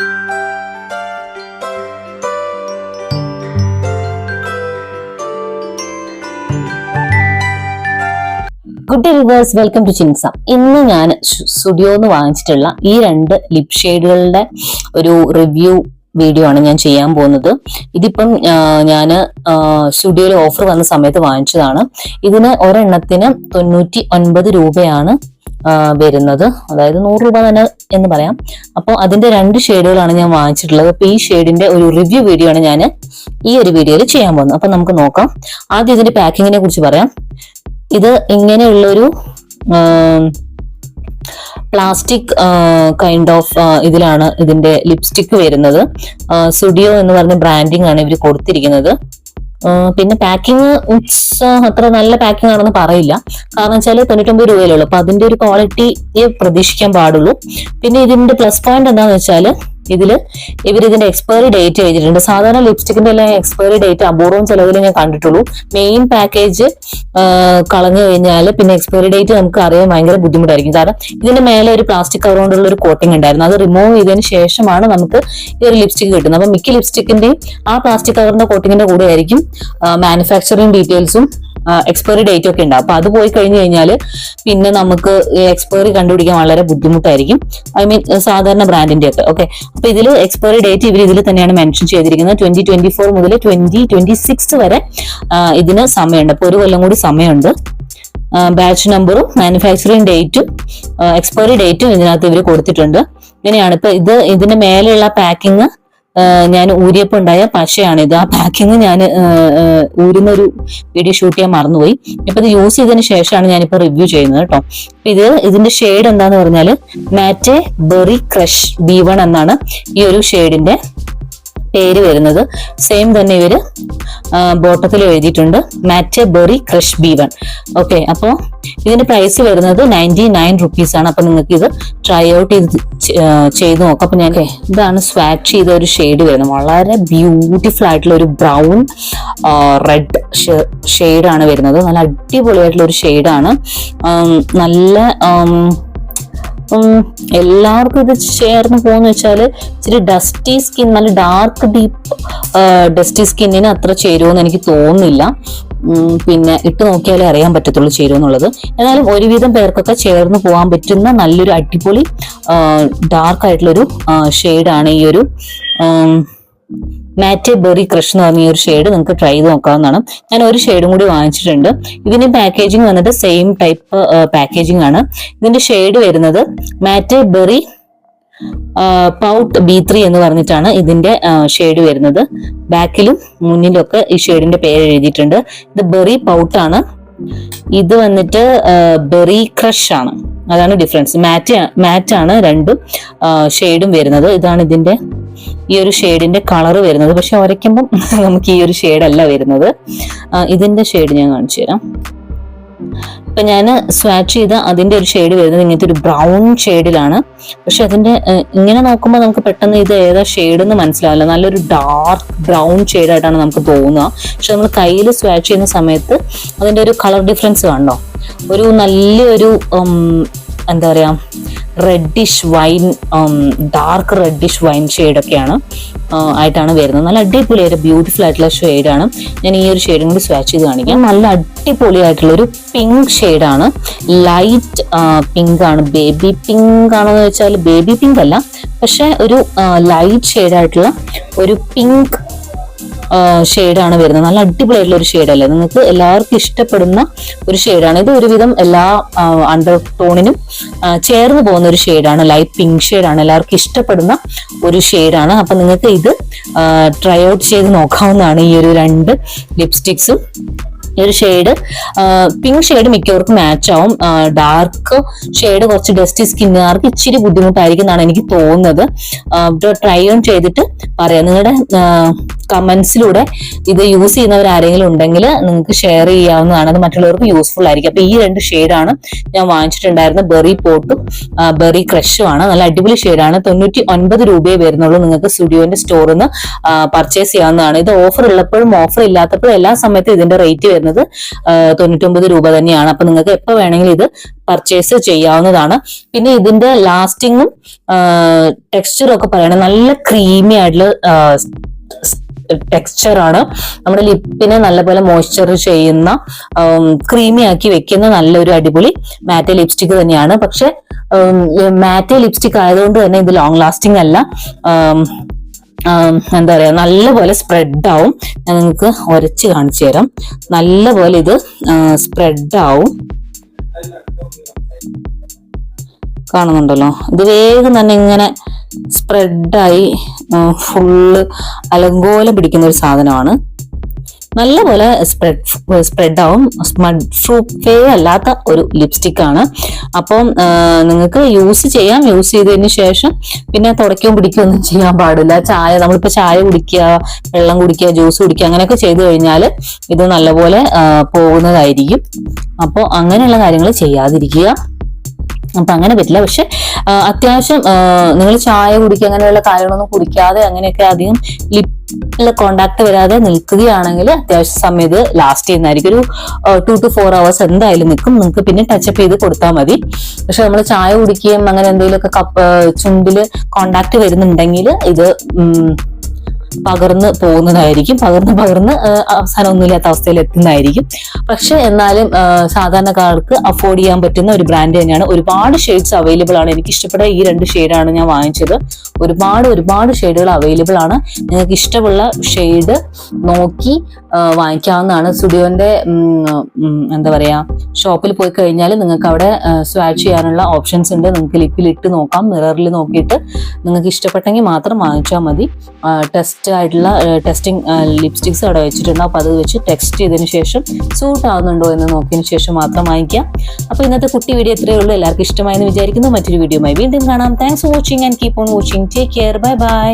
Good rivers, welcome to ചിൻസ. ഇന്ന് ഞാൻ സ്റ്റുഡിയോന്ന് വാങ്ങിച്ചിട്ടുള്ള ഈ രണ്ട് ലിപ് ഷെയ്ഡുകളുടെ ഒരു റിവ്യൂ വീഡിയോ ആണ് ഞാൻ ചെയ്യാൻ പോകുന്നത്. ഇതിപ്പം ഞാൻ സ്റ്റുഡിയോയിൽ ഓഫർ വന്ന സമയത്ത് വാങ്ങിച്ചതാണ്. ഇതിന് ഒരെണ്ണത്തിന് 99 രൂപയാണ് വരുന്നത്, അതായത് 100 രൂപ തന്നെ എന്ന് പറയാം. അപ്പോൾ അതിന്റെ രണ്ട് ഷെയ്ഡുകളാണ് ഞാൻ വാങ്ങിച്ചിട്ടുള്ളത്. അപ്പൊ ഈ ഷെയ്ഡിന്റെ ഒരു റിവ്യൂ വീഡിയോ ആണ് ഞാൻ ഈ ഒരു വീഡിയോയിൽ ചെയ്യാൻ പോകുന്നത്. അപ്പൊ നമുക്ക് നോക്കാം. ആദ്യം ഇതിന്റെ പാക്കിങ്ങിനെ കുറിച്ച് പറയാം. ഇത് ഇങ്ങനെയുള്ളൊരു പ്ലാസ്റ്റിക് കൈൻഡ് ഓഫ് ഇതിലാണ് ഇതിന്റെ ലിപ്സ്റ്റിക് വരുന്നത്. സ്റ്റുഡിയോ എന്ന് പറഞ്ഞ ബ്രാൻഡിങ് ആണ് ഇവർ കൊടുത്തിരിക്കുന്നത്. പിന്നെ പാക്കിങ് അത്ര നല്ല പാക്കിംഗ് ആണെന്ന് പറയില്ല, കാരണം വെച്ചാൽ 99 രൂപയിലുള്ളൂ. അപ്പൊ അതിന്റെ ഒരു ക്വാളിറ്റിയെ പ്രതീക്ഷിക്കാൻ പാടുള്ളൂ. പിന്നെ ഇതിന്റെ പ്ലസ് പോയിന്റ് എന്താണെന്ന് വെച്ചാൽ ഇതിന്റെ എക്സ്പയറി ഡേറ്റ് എഴുതിയിട്ടുണ്ട്. സാധാരണ ലിപ്സ്റ്റിക്കിന്റെ എല്ലാം എക്സ്പയറി ഡേറ്റ് അപൂർവം ചിലവിൽ ഞാൻ കണ്ടിട്ടുള്ളൂ. മെയിൻ പാക്കേജ് കളഞ്ഞു കഴിഞ്ഞാൽ പിന്നെ എക്സ്പയറി ഡേറ്റ് നമുക്ക് അറിയാൻ ഭയങ്കര ബുദ്ധിമുട്ടായിരിക്കും. കാരണം ഇതിന്റെ മേലെ ഒരു പ്ലാസ്റ്റിക് കവർ കൊണ്ടുള്ള ഒരു കോട്ടിംഗ് ഉണ്ടായിരുന്നു. അത് റിമൂവ് ചെയ്തതിന് ശേഷമാണ് നമുക്ക് ഈ ഒരു ലിപ്സ്റ്റിക് കിട്ടുന്നത്. അപ്പൊ മിക്ക ലിപ്സ്റ്റിക്കിന്റെയും ആ പ്ലാസ്റ്റിക് കവറിന്റെ കോട്ടിങ്ങിന്റെ കൂടെ ആയിരിക്കും മാനുഫാക്ചറിങ് ഡീറ്റെയിൽസും എക്സ്പയറി ഡേറ്റ് ഒക്കെ ഉണ്ടാവും. അപ്പൊ അത് പോയി കഴിഞ്ഞു കഴിഞ്ഞാൽ പിന്നെ നമുക്ക് എക്സ്പയറി കണ്ടുപിടിക്കാൻ വളരെ ബുദ്ധിമുട്ടായിരിക്കും. ഐ മീൻ സാധാരണ ബ്രാൻഡിന്റെ ഒക്കെ. ഓക്കെ, അപ്പൊ ഇതിൽ എക്സ്പയറി ഡേറ്റ് ഇതിൽ തന്നെയാണ് മെൻഷൻ ചെയ്തിരിക്കുന്നത്. 2024 മുതൽ 2026 വരെ ഇതിന് സമയമുണ്ട്. അപ്പൊ 1 കൊല്ലം കൂടി സമയമുണ്ട്. ബാച്ച് നമ്പറും മാനുഫാക്ചറിങ് ഡേറ്റും എക്സ്പയറി ഡേറ്റും ഇതിനകത്ത് ഇവർ കൊടുത്തിട്ടുണ്ട്. ഇങ്ങനെയാണ്. ഇപ്പൊ ഇതിന്റെ മേലെയുള്ള പാക്കിങ് ഞാൻ ഊരിയപ്പോൾ ഉണ്ടായ പശയാണ് ഇത്. ആ പാക്കിങ് ഞാൻ ഊരുന്നൊരു വീഡിയോ ഷൂട്ട് ചെയ്യാൻ മറന്നുപോയി. ഇപ്പൊ ഇത് യൂസ് ചെയ്തതിന് ശേഷമാണ് ഞാനിപ്പോ റിവ്യൂ ചെയ്യുന്നത് കേട്ടോ. ഇതിന്റെ ഷെയ്ഡ് എന്താന്ന് പറഞ്ഞാല് മാറ്റെ ബെറി ക്രഷ് B1 എന്നാണ് ഈ ഒരു ഷെയ്ഡിന്റെ പേര് വരുന്നത്. സെയിം തന്നെ ഇവര് ബോട്ടത്തിൽ എഴുതിയിട്ടുണ്ട്, മാറ്റെ ബെറി ക്രഷ് B1. ഓക്കെ, അപ്പൊ ഇതിന്റെ പ്രൈസ് വരുന്നത് 99 റുപ്പീസ് ആണ്. അപ്പൊ നിങ്ങൾക്ക് ഇത് ട്രൈ ഔട്ട് ചെയ്ത് നോക്കാം. അപ്പൊ ഞാൻ ഇതാണ് സ്വാച്ച് ചെയ്ത ഒരു ഷെയ്ഡ് വരുന്നത്. വളരെ ബ്യൂട്ടിഫുൾ ആയിട്ടുള്ള ഒരു ബ്രൗൺ റെഡ് ഷെയ്ഡാണ് വരുന്നത്. നല്ല അടിപൊളിയായിട്ടുള്ള ഒരു ഷെയ്ഡാണ്. നല്ല എല്ലാവർക്കും ഇത് ചേർന്ന് പോകുന്ന വെച്ചാൽ ഇച്ചിരി ഡസ്റ്റി സ്കിൻ, നല്ല ഡാർക്ക് ഡീപ്പ് ഡസ്റ്റി സ്കിന്നിന് അത്ര ചേരുമെന്ന് എനിക്ക് തോന്നുന്നില്ല. പിന്നെ ഇട്ട് നോക്കിയാലേ അറിയാൻ പറ്റത്തുള്ളൂ ചേരുമെന്നുള്ളത്. എന്നാലും ഒരുവിധം പേർക്കൊക്കെ ചേർന്ന് പോകാൻ പറ്റുന്ന നല്ലൊരു അടിപൊളി ഡാർക്ക് ആയിട്ടുള്ളൊരു ഷെയ്ഡാണ് ഈ ഒരു മാറ്റെ ബെറി ക്രഷ് എന്ന് പറഞ്ഞ ഈ ഒരു ഷെയ്ഡ്. നിങ്ങൾക്ക് ട്രൈ ചെയ്ത് നോക്കാവുന്നതാണ്. ഞാൻ ഒരു ഷെയ്ഡും കൂടി വാങ്ങിച്ചിട്ടുണ്ട്. ഇതിന്റെ പാക്കേജിങ് വന്നിട്ട് സെയിം ടൈപ്പ് പാക്കേജിങ് ആണ്. ഇതിന്റെ ഷെയ്ഡ് വരുന്നത് മാറ്റെ ബെറി പൗട്ട് B3 എന്ന് പറഞ്ഞിട്ടാണ് ഇതിന്റെ ഷെയ്ഡ് വരുന്നത്. ബാക്കിലും മുന്നിലും ഒക്കെ ഈ ഷെയ്ഡിന്റെ പേര് എഴുതിയിട്ടുണ്ട്. ഇത് ബെറി പൗട്ട് ആണ്. ഇത് വന്നിട്ട് ബെറി ക്രഷ് ആണ്. അതാണ് ഡിഫറൻസ്. മാറ്റ് ആണ് രണ്ടും ഷെയ്ഡും വരുന്നത്. ഇതാണ് ഇതിന്റെ ഈ ഒരു ഷെയ്ഡിന്റെ കളർ വരുന്നത്. പക്ഷെ ഉരയ്ക്കുമ്പം നമുക്ക് ഈ ഒരു ഷെയ്ഡ് അല്ല വരുന്നത്. ഇതിന്റെ ഷെയ്ഡ് ഞാൻ കാണിച്ചു തരാം. ഇപ്പൊ ഞാൻ സ്വാച്ച് ചെയ്ത അതിന്റെ ഒരു ഷെയ്ഡ് വരുന്നത് ഇങ്ങനത്തെ ഒരു ബ്രൗൺ ഷെയ്ഡിലാണ്. പക്ഷെ അതിന്റെ ഇങ്ങനെ നോക്കുമ്പോൾ നമുക്ക് പെട്ടെന്ന് ഇത് ഏതാ ഷെയ്ഡ് എന്ന് മനസ്സിലാവില്ല. നല്ലൊരു ഡാർക്ക് ബ്രൗൺ ഷെയ്ഡായിട്ടാണ് നമുക്ക് തോന്നുക. പക്ഷെ നമ്മൾ കയ്യിൽ സ്വാച്ച് ചെയ്യുന്ന സമയത്ത് അതിന്റെ ഒരു കളർ ഡിഫറൻസ് കണ്ടോ, ഒരു നല്ലൊരു എന്താ പറയാ reddish wine, dark reddish wine ഷെയ്ഡൊക്കെയാണ് ആയിട്ടാണ് വരുന്നത്. നല്ല അടിപൊളിയായിട്ട് ബ്യൂട്ടിഫുൾ ആയിട്ടുള്ള ഷെയ്ഡാണ്. ഞാൻ ഈ ഒരു ഷെയ്ഡും കൂടി സ്വാച്ച് ചെയ്ത് കാണിക്കാം. നല്ല അടിപൊളിയായിട്ടുള്ള ഒരു പിങ്ക് ഷെയ്ഡാണ്. ലൈറ്റ് പിങ്ക് ആണ്. ബേബി പിങ്ക് ആണെന്ന് വെച്ചാൽ ബേബി പിങ്ക് അല്ല, പക്ഷെ ഒരു ലൈറ്റ് ഷെയ്ഡായിട്ടുള്ള ഒരു പിങ്ക് ഷെയ്ഡാണ് വരുന്നത്. നല്ല അടിപൊളിയായിട്ടുള്ള ഒരു ഷെയ്ഡല്ലേ, നിങ്ങൾക്ക് എല്ലാവർക്കും ഇഷ്ടപ്പെടുന്ന ഒരു ഷെയ്ഡാണ് ഇത്. ഒരുവിധം എല്ലാ അണ്ടർ ടോണിനും ചേർന്ന് പോകുന്ന ഒരു ഷെയ്ഡാണ്. ലൈറ്റ് പിങ്ക് ഷെയ്ഡാണ്, എല്ലാവർക്കും ഇഷ്ടപ്പെടുന്ന ഒരു ഷെയ്ഡാണ്. അപ്പൊ നിങ്ങൾക്ക് ഇത് ട്രൈ ഔട്ട് ചെയ്ത് നോക്കാവുന്നതാണ്. ഈ ഒരു രണ്ട് ലിപ്സ്റ്റിക്സും ഈ ഒരു ഷെയ്ഡ് പിങ്ക് ഷെയ്ഡ് മിക്കവർക്കും മാച്ച് ആവും. ഡാർക്ക് ഷെയ്ഡ് കുറച്ച് ഡസ്റ്റി സ്കിന്നുകാർക്ക് ഇച്ചിരി ബുദ്ധിമുട്ടായിരിക്കും എന്നാണ് എനിക്ക് തോന്നുന്നത്. ട്രൈ ഓൺ ചെയ്തിട്ട് പറയാം. നിങ്ങളുടെ കമന്റ്സിലൂടെ ഇത് യൂസ് ചെയ്യുന്നവർ ആരെങ്കിലും ഉണ്ടെങ്കിൽ നിങ്ങൾക്ക് ഷെയർ ചെയ്യാവുന്നതാണ്. അത് മറ്റുള്ളവർക്ക് യൂസ്ഫുൾ ആയിരിക്കും. അപ്പൊ ഈ 2 ഷെയ്ഡാണ് ഞാൻ വാങ്ങിച്ചിട്ടുണ്ടായിരുന്നത്. ബെറി പോട്ടും ബെറി ക്രഷും ആണ്. നല്ല അടിപൊളി ഷെയ്ഡാണ്. 99 രൂപയെ വരുന്നുള്ളൂ. നിങ്ങൾക്ക് സ്റ്റുഡിയോന്റെ സ്റ്റോറിൽ നിന്ന് പർച്ചേസ് ചെയ്യാവുന്നതാണ്. ഇത് ഓഫർ ഉള്ളപ്പോഴും ഓഫർ ഇല്ലാത്തപ്പോഴും എല്ലാ സമയത്തും ഇതിന്റെ റേറ്റ് വരുന്നത് 99 രൂപ തന്നെയാണ്. അപ്പൊ നിങ്ങൾക്ക് എപ്പോ വേണമെങ്കിലും ഇത് പർച്ചേസ് ചെയ്യാവുന്നതാണ്. പിന്നെ ഇതിന്റെ ലാസ്റ്റിങ്ങും ടെക്സ്ചറും ഒക്കെ പറയണത് നല്ല ക്രീമി ആയിട്ടുള്ള ടെക്സ്ചർ ആണ്. നമ്മുടെ ലിപ്പിനെ നല്ലപോലെ മോയ്സ്ചർ ചെയ്യുന്ന, ക്രീമി ആക്കി വെക്കുന്ന നല്ലൊരു അടിപൊളി മാറ്റെ ലിപ്സ്റ്റിക് തന്നെയാണ്. പക്ഷെ മാറ്റെ ലിപ്സ്റ്റിക് ആയതുകൊണ്ട് തന്നെ ഇത് ലോങ് ലാസ്റ്റിംഗ് അല്ല. എന്താ പറയാ, നല്ലപോലെ സ്പ്രെഡ് ആവും. ഞാൻ നിങ്ങൾക്ക് ഉരച്ച് കാണിച്ചു തരാം. നല്ലപോലെ ഇത് സ്പ്രെഡ് ആവും. കാണുന്നുണ്ടല്ലോ, ഇത് വേഗം തന്നെ ഇങ്ങനെ സ്പ്രെഡായി ഫുള്ള് അലങ്കോലം പിടിക്കുന്ന ഒരു സാധനമാണ്. നല്ലപോലെ സ്പ്രെഡ് ആവും. സ്മഡ് പ്രൂഫേ അല്ലാത്ത ഒരു ലിപ്സ്റ്റിക് ആണ്. അപ്പം നിങ്ങൾക്ക് യൂസ് ചെയ്യാം. യൂസ് ചെയ്തതിന് ശേഷം പിന്നെ തുടയ്ക്കുകയും പിടിക്കുകയും ഒന്നും ചെയ്യാൻ പാടില്ല. നമ്മളിപ്പോ ചായ കുടിക്കുക, വെള്ളം കുടിക്കുക, ജ്യൂസ് കുടിക്കുക അങ്ങനെയൊക്കെ ചെയ്തു കഴിഞ്ഞാൽ ഇത് നല്ലപോലെ പോകുന്നതായിരിക്കും. അപ്പോൾ അങ്ങനെയുള്ള കാര്യങ്ങൾ ചെയ്യാതിരിക്കുക. അപ്പൊ അങ്ങനെ പറ്റില്ല. പക്ഷെ അത്യാവശ്യം നിങ്ങൾ ചായ കുടിക്കുക അങ്ങനെയുള്ള കാര്യങ്ങളൊന്നും കുടിക്കാതെ അങ്ങനെയൊക്കെ അധികം ലിപ്പിൽ കോണ്ടാക്ട് വരാതെ നിൽക്കുകയാണെങ്കിൽ അത്യാവശ്യം സമയം ഇത് ലാസ്റ്റ് ചെയ്യുന്നതായിരിക്കും. ഒരു 2 to 4 hours എന്തായാലും നിൽക്കും. നിങ്ങൾക്ക് പിന്നെ ടച്ചപ്പ് ചെയ്ത് കൊടുത്താൽ മതി. പക്ഷെ നമ്മൾ ചായ കുടിക്കുകയും അങ്ങനെ എന്തെങ്കിലുമൊക്കെ ചുണ്ടില് കോണ്ടാക്ട് വരുന്നുണ്ടെങ്കിൽ ഇത് പകർന്ന് പോകുന്നതായിരിക്കും. പകർന്ന് അവസാനം ഒന്നുമില്ലാത്ത അവസ്ഥയിൽ എത്തുന്നതായിരിക്കും. പക്ഷെ എന്നാലും സാധാരണക്കാർക്ക് അഫോർഡ് ചെയ്യാൻ പറ്റുന്ന ഒരു ബ്രാൻഡ് തന്നെയാണ്. ഒരുപാട് ഷെയ്ഡ്സ് അവൈലബിൾ ആണ്. എനിക്ക് ഇഷ്ടപ്പെട്ട ഈ 2 ഷെയ്ഡാണ് ഞാൻ വാങ്ങിച്ചത്. ഒരുപാട് ഷെയ്ഡുകൾ അവൈലബിൾ ആണ്. നിങ്ങൾക്ക് ഇഷ്ടമുള്ള ഷെയ്ഡ് നോക്കി വാങ്ങിക്കാവുന്നതാണ്. സ്റ്റുഡിയോന്റെ എന്താ പറയാ, ഷോപ്പിൽ പോയി കഴിഞ്ഞാൽ നിങ്ങൾക്ക് അവിടെ സ്വാച്ച് ചെയ്യാനുള്ള ഓപ്ഷൻസ് ഉണ്ട്. നിങ്ങൾക്ക് ലിപ്പിലിട്ട് നോക്കാം, മിററിൽ നോക്കിയിട്ട് നിങ്ങൾക്ക് ഇഷ്ടപ്പെട്ടെങ്കിൽ മാത്രം വാങ്ങിച്ചാൽ മതി. ടെസ്റ്റിംഗ് ലിപ്സ്റ്റിക്സ് അവിടെ വെച്ചിട്ടുണ്ട്. അപ്പൊ അത് വെച്ച് ടെസ്റ്റ് ചെയ്തതിനു ശേഷം സൂട്ട് ആവുന്നുണ്ടോ എന്ന് നോക്കിയതിനു ശേഷം മാത്രം വാങ്ങിക്കാം. അപ്പൊ ഇന്നത്തെ കുട്ടി വീഡിയോ ഇത്രയേ ഉള്ളൂ. എല്ലാവർക്കും ഇഷ്ടമായെന്ന് വിചാരിക്കുന്നു. മറ്റൊരു വീഡിയോയുമായി വീണ്ടും കാണാം. Thanks for watching and keep on watching. Take care. Bye bye.